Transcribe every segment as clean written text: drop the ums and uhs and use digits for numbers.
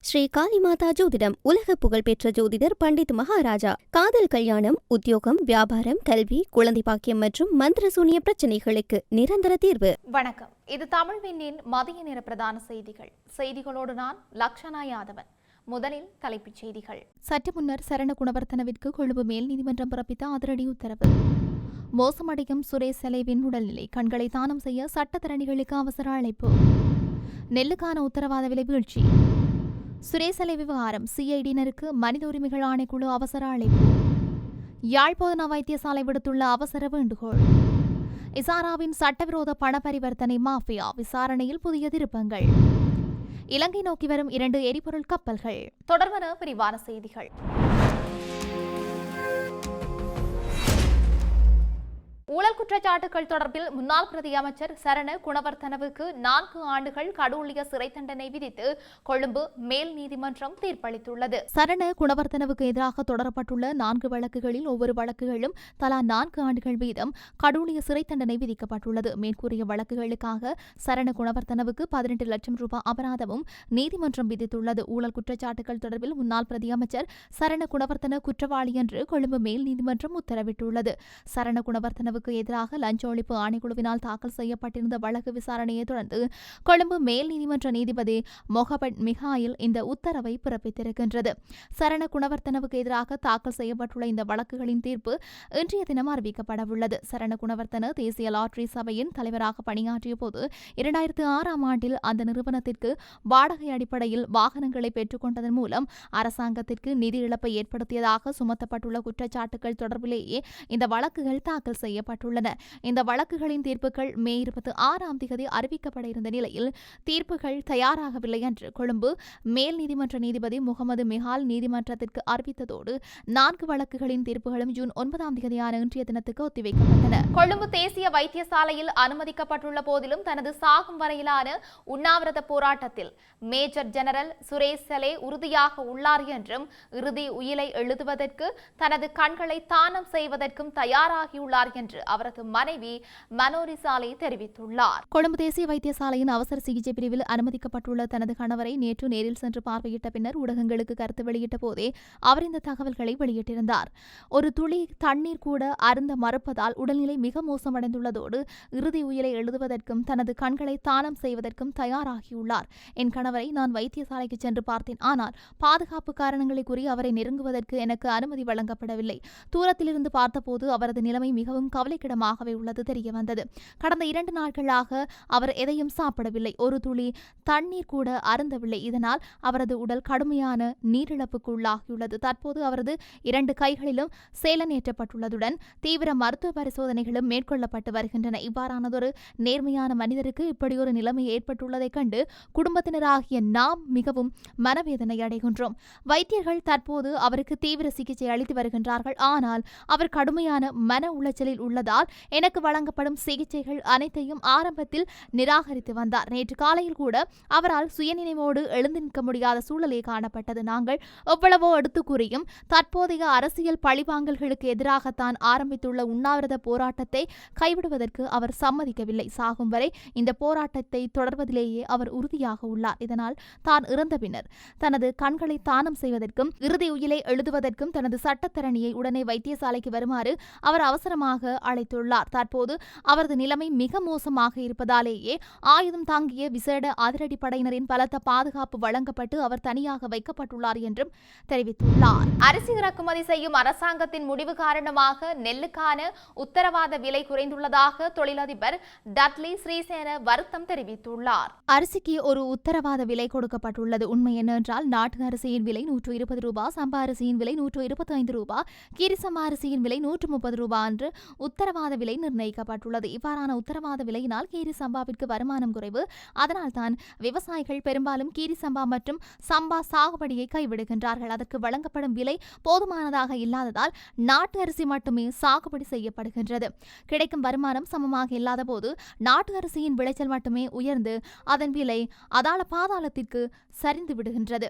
ஸ்ரீ காளிமாதா ஜோதிடம் உலக புகழ்பெற்ற ஜோதிடர் பண்டித் மகாராஜா. காதல், கல்யாணம், உத்தியோகம், வியாபாரம், கல்வி, குழந்தை பாக்கியம் மற்றும் மந்திர சூனிய பிரச்சனைகளுக்கு நிரந்தர தீர்வு. வணக்கம். இது தமிழ் விண்ணின் மதிய நேர பிரதான செய்திகள். செய்திகளோடு நான் லக்ஷனா யாதவன். முதலில் தலைப்புச் செய்திகள். சற்று முன்னர் சரண குணவர்த்தனவிற்கு கொழும்பு மேல் நீதிமன்றம் பிறப்பித்த அதிரடி உத்தரவு. மோசமடையும் சுரேஷ் செலவின் உடல்நிலை, கண்களை தானம் செய்ய சட்டத்தரணிகளுக்கு அவசர அழைப்பு. நெல்லுக்கான உத்தரவாத விலை வீழ்ச்சி. சுரேசலை விவகாரம், சிஐடியினருக்கு மனித உரிமைகள் ஆணைக்குழு அவசர அழைப்பு. யாழ்ப்பாண வைத்தியசாலை விடுத்துள்ள அவசர வேண்டுகோள். இசாராவின் சட்டவிரோத பண பரிவர்த்தனை மாஃபியா விசாரணையில் புதிய திருப்பங்கள். இலங்கை நோக்கி வரும் 2 எரிபொருள் கப்பல்கள். தொடர்பான விரிவான செய்திகள். ஊழல் குற்றச்சாட்டுகள் தொடர்பில் முன்னாள் பிரதி அமைச்சர் சரண குணவர்த்தனவுக்கு 4 ஆண்டுகள் கடூழிய சிறை தண்டனை விதித்து கொழும்பு மேல் நீதிமன்றம் தீர்ப்பளித்துள்ளது. சரண குணவர்த்தனவுக்கு எதிராக தொடரப்பட்டுள்ள 4 வழக்குகளில் ஒவ்வொரு வழக்குகளும் தலா 4 ஆண்டுகள் வீதம் கடூழிய சிறை தண்டனை விதிக்கப்பட்டுள்ளது. மேற்கூறிய வழக்குகளுக்காக சரண குணவர்த்தனவுக்கு 18 லட்சம் ரூபாய் அபராதமும் நீதிமன்றம் விதித்துள்ளது. ஊழல் குற்றச்சாட்டுகள் தொடர்பில் முன்னாள் பிரதி அமைச்சர் சரண குணவர்த்தன குற்றவாளி என்று கொழும்பு மேல் நீதிமன்றம் உத்தரவிட்டுள்ளது. சரண குணவர்த்தனவுக்கு எதிராக லஞ்ச ஒழிப்பு ஆணைக்குழுவினால் தாக்கல் செய்யப்பட்டிருந்த வழக்கு விசாரணையை தொடர்ந்து கொழும்பு மேல் நீதிமன்ற நீதிபதி மொஹபட் மிகாயில் இந்த உத்தரவை பிறப்பித்திருக்கின்றது. சரண குணவர்த்தனவுக்கு எதிராக தாக்கல் செய்யப்பட்டுள்ள இந்த வழக்குகளின் தீர்ப்பு இன்றைய தினம் அறிவிக்கப்படவுள்ளது. சரண குணவர்த்தன தேசிய லாட்டரி சபையின் தலைவராக பணியாற்றிய போது 2006ஆம் ஆண்டில் அந்த நிறுவனத்திற்கு வாடகை அடிப்படையில் வாகனங்களை பெற்றுக்கொண்டதன் மூலம் அரசாங்கத்திற்கு நிதி இழப்பை ஏற்படுத்தியதாக சுமத்தப்பட்டுள்ள குற்றச்சாட்டுகள் தொடர்பிலேயே இந்த வழக்குகள் தாக்கல் செய்யப்பட்டுள்ளன. இந்த வழக்குகளின் தீர்ப்புகள் மே 26ஆம் தேதி அறிவிக்கப்பட இருந்த நிலையில் தீர்ப்புகள் தயாராகவில்லை என்று கொழும்பு மேல் நீதிமன்ற நீதிபதி முகமது மிஹால் நீதிமன்றத்திற்கு அறிவித்ததோடு 4 வழக்குகளின் தீர்ப்புகளும் ஜூன் 9ஆம் தேதியான இன்றைய தினத்துக்கு ஒத்திவைக்கப்பட்டன. கொழும்பு தேசிய வைத்தியசாலையில் அனுமதிக்கப்பட்டுள்ள போதிலும் தனது சாகும் வரையிலான உண்ணாவிரத போராட்டத்தில் மேஜர் ஜெனரல் சுரேஷ் செலே உறுதியாக உள்ளார் என்றும் இறுதி உயிலை எழுதுவதற்கு தனது கண்களை தானம் செய்வதற்கும் தயாராகியுள்ளார் என்று அவரது மனைவி மனோரிசாலை தெரிவித்துள்ளார். கொழும்பு தேசிய வைத்தியசாலையின் அவசர சிகிச்சை பிரிவில் அனுமதிக்கப்பட்டுள்ள தனது கணவரை நேற்று நேரில் சென்று பார்வையிட்ட பின்னர் ஊடகங்களுக்கு கருத்து வெளியிட்ட போதே அவர் இந்த தகவல்களை வெளியிட்டிருந்தார். ஒரு துளி தண்ணீர் கூட அருந்த மறுப்பதால் உடல்நிலை மிக மோசமடைந்துள்ளதோடு இறுதி உயிரை எழுதுவதற்கும் தனது கண்களை தானம் செய்வதற்கும் தயாராகியுள்ளார். என் கணவரை நான் வைத்தியசாலைக்கு சென்று பார்த்தேன். ஆனால் பாதுகாப்பு காரணங்களை கூறி அவரை நெருங்குவதற்கு எனக்கு அனுமதி வழங்கப்படவில்லை. தூரத்திலிருந்து பார்த்தபோது அவரது நிலைமை மிகவும் கவலைக்கிடமாகவே உள்ளது தெரிய வந்தது. கடந்த 2 நாட்களாக அவர் எதையும் சாப்பிடவில்லை, ஒரு துளி தண்ணீர் கூட அருந்தவில்லை. இதனால் அவரது உடல் கடுமையான நீரிழப்புக்கு உள்ளாகியுள்ளது. தற்போது அவரது 2 கைகளிலும் சேலனேற்றப்பட்டுள்ளதுடன் தீவிர மருத்துவ பரிசோதனைகளும் மேற்கொள்ளப்பட்டு வருகின்றன. இவ்வாறானதொரு நேர்மையான மனிதருக்கு இப்படியொரு நிலைமை ஏற்பட்டுள்ளதைக் கண்டு குடும்பத்தினராகிய நாம் மிகவும் மனவேதனை அடைகின்றோம். வைத்தியர்கள் தற்போது அவருக்கு தீவிர சிகிச்சை அளித்து வருகின்றார்கள். ஆனால் அவர் கடுமையான மன உளைச்சலில் உள்ளதால் எனக்கு வழங்கப்படும் சிகிச்சைகள் அனைத்தையும் ஆரம்பத்தில் நிராகரித்து வந்தார். நேற்று காலையில் கூட அவரால் சுயநினைவோடு எழுந்து நிற்க முடியாத சூழலே காணப்பட்டது. நாங்கள் எவ்வளவோ எடுத்து கூறியும் தற்போதைய அரசியல் பழிவாங்கல்களுக்கு எதிராகத்தான் ஆரம்பித்துள்ள உண்ணாவிரத போராட்டத்தை கைவிடுவதற்கு அவர் சம்மதிக்கவில்லை. சாகும் வரை இந்த போராட்டத்தை தொடர்வதிலேயே அவர் உறுதியாக உள்ளார். இதனால் தான் இறந்த பின்னர் தனது கண்களை தானம் செய்வதற்கும் இறுதி உயிலை எழுதுவதற்கும் தனது சட்டத்தரணியை உடனே வைத்தியசாலைக்கு வருமாறு அவர் அவசரமாக அழைத்துள்ளார். தற்போது அவரது நிலைமை மிக மோசமாக இருப்பதாலேயே ஆயுதம் தாங்கிய விசேட அதிரடிப்படையினரின் பலத்த பாதுகாப்பு வழங்கப்பட்டு அவர் தனியாக வைக்கப்பட்டுள்ளார் என்றும் தெரிவித்துள்ளார். அரிசி இறக்குமதி செய்யும் அரசாங்கத்தின் முடிவு காரணமாக நெல்லுக்கான உத்தரவாத விலை குறைந்துள்ளதாக தொழிலதிபர் டட்லி ஸ்ரீசேன வருத்தம் தெரிவித்துள்ளார். அரிசிக்கு ஒரு உத்தரவாத விலை கொடுக்கப்பட்டுள்ளது. உண்மை என்னவென்றால் நாட்டு அரிசியின் விலை 120 ரூபாய், சம்பா அரிசியின் விலை 125 ரூபாய், கீரிசம்பா அரிசியின் விலை 130 ரூபாய் என்று உத்தரவாத விலை நிர்ணயிக்கப்பட்டுள்ளது. இவ்வாறான உத்தரவாத விலையினால் கீரி சம்பாவிற்கு வருமானம் குறைவு. அதனால்தான் விவசாயிகள் பெரும்பாலும் கீரி சம்பா மற்றும் சம்பா சாகுபடியை கைவிடுகின்றார்கள். அதற்கு வழங்கப்படும் விலை போதுமானதாக இல்லாததால் நாட்டு அரிசி மட்டுமே சாகுபடி செய்யப்படுகின்றது. கிடைக்கும் வருமானம் சமமாக இல்லாத போது நாட்டு அரிசியின் விளைச்சல் மட்டுமே உயர்ந்து அதன் விலை அதாள பாதாளத்திற்கு சரிந்து விடுகின்றது.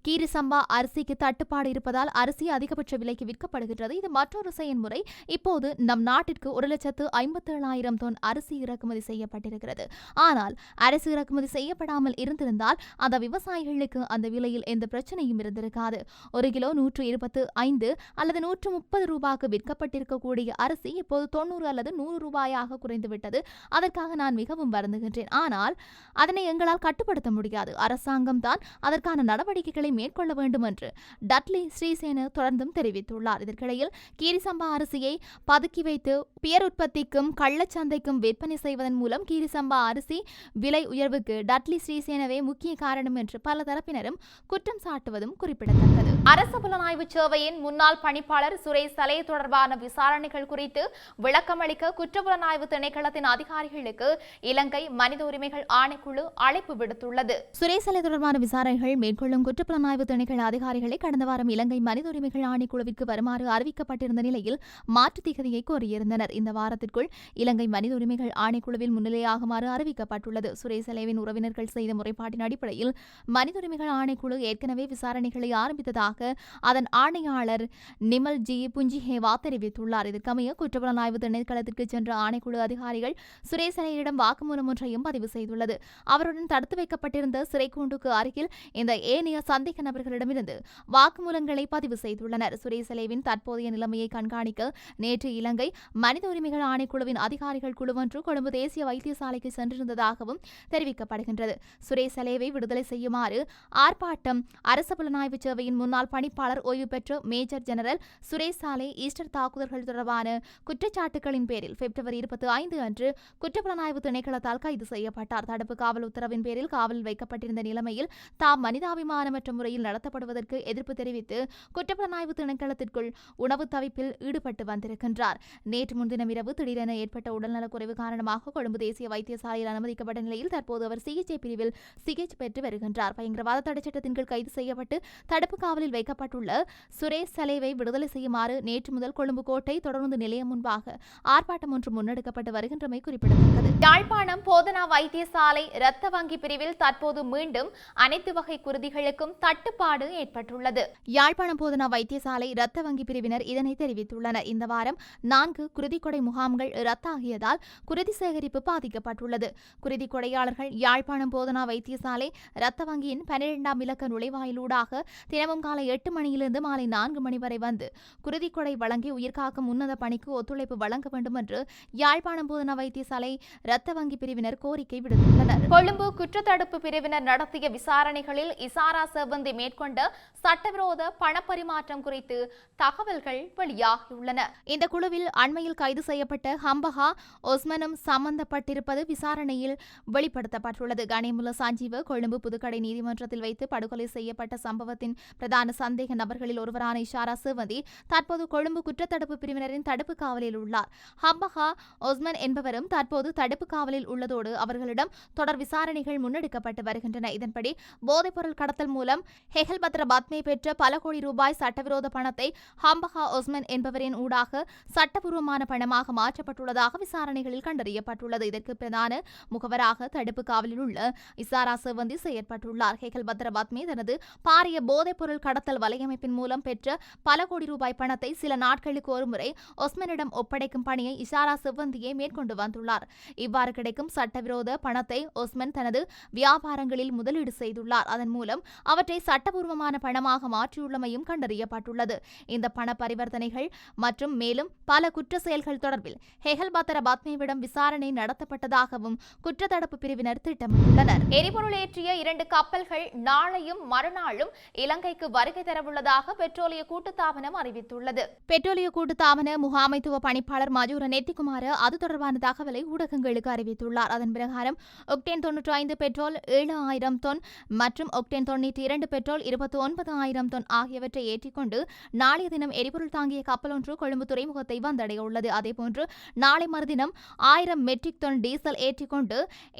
கீரி சம்பா அரிசிக்கு தட்டுப்பாடு இருப்பதால் அரிசி அதிகபட்ச விலைக்கு விற்கப்படுகின்றது. இது மற்றொரு செயல்முறை. இப்போது நம் நாட்டில் நாட்டிற்கு 1,57,000 தொன் அரிசி இறக்குமதி செய்யப்பட்டிருக்கிறது. ஆனால் அரிசி இறக்குமதி செய்யப்படாமல் இருந்திருந்தால் அந்த விவசாயிகளுக்கு அந்த விலையில் எந்த பிரச்சனையும் இருந்திருக்காது. 1 கிலோ 125 அல்லது 130 ரூபாய்க்கு விற்கப்பட்டிருக்கக்கூடிய அரிசி இப்போது 90 அல்லது 100 ரூபாயாக குறைந்துவிட்டது. அதற்காக நான் மிகவும் வருந்துகின்றேன். ஆனால் அதனை எங்களால் கட்டுப்படுத்த முடியாது. அரசாங்கம் தான் அதற்கான நடவடிக்கைகளை மேற்கொள்ள வேண்டும் என்று டட்லி ஸ்ரீசேன தொடர்ந்தும் தெரிவித்துள்ளார். இதற்கிடையில் கீரிசம்பா அரிசியை பதுக்கி வைத்து பியர் உற்பத்திக்கும் கள்ளச்சந்தைக்கும் விற்பனை செய்வதன் மூலம் கீரிசம்பா அரிசி விலை உயர்வுக்கு டட்லி ஸ்ரீசேனவே முக்கிய காரணம் என்று பல தரப்பினரும் குற்றம் சாட்டுவதும் குறிப்பிடத்தக்கது. அரசு புலனாய்வு சேவையின் முன்னாள் பணிப்பாளர் சுரேஷ் சலே தொடர்பான விசாரணைகள் குறித்து விளக்கமளிக்க குற்றப்புலனாய்வு திணைக்களத்தின் அதிகாரிகளுக்கு இலங்கை மனித உரிமைகள் ஆணைக்குழு அழைப்பு விடுத்துள்ளது. சுரேஷ் சலே தொடர்பான விசாரணைகள் மேற்கொள்ளும் குற்றப்புலனாய்வு திணைக்கள அதிகாரிகளை கடந்த வாரம் இலங்கை மனித உரிமைகள் ஆணைக்குழுவிற்கு வருமாறு அறிவிக்கப்பட்டிருந்த நிலையில் மாற்று திகதியை கோரியிருந்தனர். இந்த வாரத்திற்குள் இலங்கை மனித உரிமைகள் ஆணைக்குழுவில் முன்னிலையாகுமாறு அறிவிக்கப்பட்டுள்ளது. சுரேஷ் சலேவின் உறவினர்கள் செய்த முறைப்பாட்டின் அடிப்படையில் மனித உரிமைகள் ஆணைக்குழு ஏற்கனவே விசாரணைகளை ஆரம்பித்ததாக அதன் ஆணையாளர் நிமல் ஜி புஞ்சிஹேவா தெரிவித்துள்ளார். இதற்கமைய குற்றப்புலனாய்வு திணைக்களத்திற்கு சென்ற ஆணைக்குழு அதிகாரிகள் சுரேஷ் சலேயிடம் வாக்குமூலம் ஒன்றையும் பதிவு செய்துள்ளது. அவருடன் தடுத்து வைக்கப்பட்டிருந்த சிறைக்கூண்டுக்கு அருகில் இந்த ஏனைய சந்தேக நபர்களிடமிருந்து வாக்குமூலங்களை பதிவு செய்துள்ளனர். சுரேஷ் சலேவின் தற்போதைய நிலைமையை கண்காணிக்க நேற்று இலங்கை மனித உரிமைகள் ஆணைக்குழுவின் அதிகாரிகள் குழுவொன்று கொழும்பு தேசிய வைத்தியசாலைக்கு சென்றிருந்ததாகவும் தெரிவிக்கப்படுகின்றது. சுரேஷ் சலேவை விடுதலை செய்யுமாறு ஆர்ப்பாட்டம் அரசு புலனாய்வு சேவையின் முன்னாள் பணிப்பாளர் ஓய்வு பெற்ற மேஜர் ஜெனரல் சுரேஷ் சாலே ஈஸ்டர் தாக்குதல்கள் தொடர்பான குற்றச்சாட்டுகளின் பேரில் பிப்ரவரி 25 அன்று குற்றப்புலனாய்வு திணைக்களத்தால் கைது செய்யப்பட்டார். தடுப்பு காவல் உத்தரவின் பேரில் காவலில் வைக்கப்பட்டிருந்த நிலைமையில் தாம் மனிதாபிமானமற்ற முறையில் நடத்தப்படுவதற்கு எதிர்ப்பு தெரிவித்து குற்றப்புலனாய்வு திணைக்களத்திற்குள் உணவு தவிப்பில் ஈடுபட்டு வந்திருக்கின்றார். நேற்று முன்தினம் இரவு திடீரென ஏற்பட்ட உடல்நலக்குறைவு காரணமாக கொழும்பு தேசிய வைத்தியசாலையில் அனுமதிக்கப்பட்ட நிலையில் தற்போது அவர் சிகிச்சை பிரிவில் சிகிச்சை பெற்று வருகின்றார். பயங்கரவாத தடைச்சட்டத்தின் கீழ் கைது செய்யப்பட்டு தடுப்பு காவலில் வைக்கப்பட்டுள்ள சுரேஷ் சலேவை விடுதலை செய்யுமாறு நேற்று முதல் கொழும்பு கோட்டை தொடர்ந்து நிலையம் முன்பாக ஆர்ப்பாட்டம் ஒன்று முன்னெடுக்கப்பட்டு வருகின்றமை குறிப்பிடத்தக்கது. யாழ்ப்பாணம் போதனா வைத்தியசாலை இரத்த வங்கி பிரிவில் தற்போது மீண்டும் அனைத்து வகை குருதிகளுக்கும் தட்டுப்பாடு ஏற்பட்டுள்ளது. யாழ்ப்பாணம் போதனா வைத்தியசாலை இரத்த வங்கி பிரிவினர் இதனை தெரிவித்துள்ளனர். இந்த வாரம் 4 குருதிக்கொடை முகாம்கள் ரத்தாகியதால் குருதி சேகரிப்பு பாதிக்கப்பட்டுள்ளது. குருதி கொடையாளர்கள் யாழ்ப்பாணம் போதனா வைத்தியசாலை இரத்த வங்கியின் 12ஆம் இலக்க நுழைவாயிலூடாக தினமும் காலை 8 மணியிலிருந்து மாலை 4 மணி வரை வந்து குருதி கொடை வழங்கி உயிர்காக்கும் உன்னத பணிக்கு ஒத்துழைப்பு வழங்க வேண்டும் என்று யாழ்ப்பாணம் போதனா வைத்தியசாலை இரத்த வங்கி பிரிவினர் கோரிக்கை விடுத்துள்ளனர். கொழும்பு குற்றத்தடுப்பு பிரிவினர் நடத்திய விசாரணைகளில் இசாரா செவ்வந்தி மேற்கொண்ட சட்டவிரோத பணப்பரிமாற்றம் குறித்து தகவல்கள் வெளியாகியுள்ளன. இந்த குழுவில் அண்மையில் கைது செய்யப்பட்ட ஹம்பஹா ஒஸ்மனும் சம்பந்தப்பட்டிருப்பது விசாரணையில் வெளிப்படுத்தப்பட்டுள்ளது. கணேமுல சஞ்சீவ கொழும்பு புதுக்கடை நீதிமன்றத்தில் வைத்து படுகொலை செய்யப்பட்ட சம்பவத்தின் பிரதான சந்தேக நபர்களில் ஒருவரான இஷாரா செவ்வந்தி தற்போது கொழும்பு குற்றத்தடுப்பு பிரிவினரின் தடுப்பு காவலில் உள்ளார். ஹம்பஹா ஒஸ்மன் என்பவரும் தற்போது தடுப்பு காவலில் உள்ளதோடு அவர்களிடம் தொடர் விசாரணைகள் முன்னெடுக்கப்பட்டு வருகின்றன. இதன்படி போதைப்பொருள் கடத்தல் மூலம் ஹெகல்பத்ர பத்மே பெற்ற பல கோடி ரூபாய் சட்டவிரோத பணத்தை ஹம்பஹா ஒஸ்மன் என்பவரின் ஊடாக சட்டபூர்வமான பணமாக மாற்றப்பட்டுள்ளதாக விசாரணைகளில் கண்டறியப்பட்டுள்ளது. இதற்கு பிரதான முகவராக தடுப்பு காவலில் உள்ள இசாரா செவ்வந்தி செயற்பட்டுள்ளார். ஹெகல்பத்ர பத்மே தனது பாரிய போதைப்பொருள் கடத்தல் வலையமைப்பின் மூலம் பெற்ற பல கோடி ரூபாய் பணத்தை சில நாட்களுக்கு ஒருமுறை ஒஸ்மனிடம் ஒப்படைக்கும் பணியை இஷாரா செவ்வந்தியே மேற்கொண்டு வந்துள்ளார். இவ்வாறு கிடைக்கும் சட்டவிரோத பணத்தை ஒஸ்மன் தனது வியாபாரங்களில் முதலீடு செய்துள்ளார். அதன் மூலம் அவற்றை சட்டபூர்வமான பணமாக மாற்றியுள்ளமையும் கண்டறியப்பட்டுள்ளது. இந்த பண பரிவர்த்தனைகள் மற்றும் மேலும் பல குற்ற செயல்கள் தொடர்பில் ஹெகல்பத்ர பத்மேவிடம் விசாரணை நடத்தப்பட்டதாகவும் குற்றத்தடுப்பு பிரிவினர் திட்டமிட்டுள்ளனர். எரிபொருள் ஏற்றிய 2 கப்பல்கள் நாளையும் மறுநாளும் இலங்கைக்கு வருகை தரவுள்ளதாக பெட்ரோலிய கூட்டுத்தாபனம் அறிவித்துள்ளது. பெட்ரோலிய கூட்டுத்தாபன முகாமைத்துவ பணிப்பாளர் மஜூர நெத்திக்குமார அது தொடர்பான தகவலை ஊடகங்களுக்கு அறிவித்துள்ளார். அதன் பிரகாரம் ஒக்டேன் 95 பெட்ரோல் 7000 தொன் மற்றும் ஒக்டேன் 92 பெட்ரோல் 29,000 தொன் ஆகியவற்றை ஏற்றிக்கொண்டு நாளைய தினம் எரிபொருள் தாங்கிய கப்பல் ஒன்று கொழும்பு துறைமுகத்தை வந்தடைய உள்ளது. அதேபோன்று நாளை மறுதினம் 1000 மெட்ரிக் டன் டீசல் ஏற்றிக்கொண்டு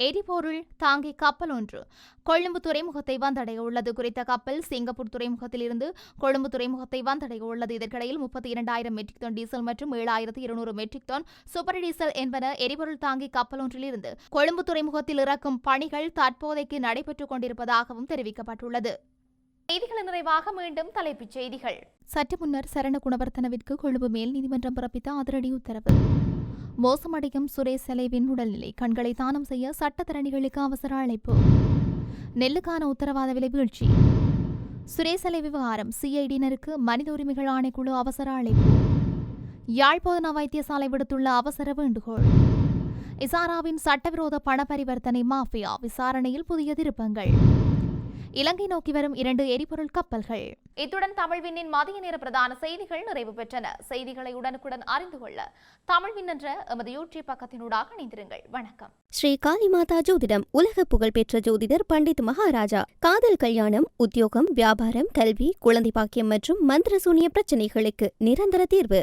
எரிபொருள் தாங்கிய கப்பல் ஒன்று கொழும்பு துறைமுகத்தை வந்தடைய உள்ளது. குறித்த கப்பல் சிங்கப்பூர் துறைமுகத்தில் இருந்து கொழும்பு துறைமுகத்தை வந்தடைய உள்ளது. இதற்கிடையில் 32,000 மெட்ரிக் டன் டீசல் மற்றும் 7,200 மெட்ரிக் டன் சூப்பர் டீசல் என்பன எரிபொருள் தாங்கி கப்பல் ஒன்றிலிருந்து கொழும்பு துறைமுகத்தில் இறக்கும் பணிகள் தற்போதைக்கு நடைபெற்றுக் கொண்டிருப்பதாகவும் தெரிவிக்கப்பட்டுள்ளது. செய்திகளின் நிறைவாக மீண்டும் தலைப்புச் செய்திகள். சற்று முன்னர் சரண குணவர்த்தனவிற்கு கொழும்பு மேல் நீதிமன்றம் பிறப்பித்த அதிரடி உத்தரவு. மோசமடையும் சுரேஷ் செலவின் உடல்நிலை கண்களை தானம் செய்ய சட்டத்தரணிகளுக்கு அவசர அழைப்பு. நெல்லுக்கான உத்தரவாத விலை வீழ்ச்சி. சுரேஷ் செலை விவகாரம் சிஐடியினருக்கு மனித உரிமைகள் ஆணைக்குழு அவசர அழைப்பு. யாழ்ப்பாண வைத்தியசாலை விடுத்துள்ள அவசர வேண்டுகோள். இசாராவின் சட்டவிரோத பண பரிவர்த்தனை மாஃபியா விசாரணையில் புதிய திருப்பங்கள். இலங்கை நோக்கி வரும் 2 எரிபொருள் கப்பல்கள். இத்துடன் தமிழ்விண்ணின் மதிய நேர பிரதான செய்திகள் நிறைவு பெற்றன. செய்திகளை உடனுக்குடன் அறிந்து கொள்ள தமிழ்வின் என்ற எமது யூடியூப் பக்கத்தினூடாக இணைந்திருங்கள். வணக்கம். ஸ்ரீ காளிமாதா ஜோதிடம் உலக புகழ்பெற்ற ஜோதிடர் பண்டித் மகாராஜா. காதல், கல்யாணம், உத்தியோகம், வியாபாரம், கல்வி, குழந்தை பாக்கியம் மற்றும் மந்திர சூனிய பிரச்சனைகளுக்கு நிரந்தர தீர்வு.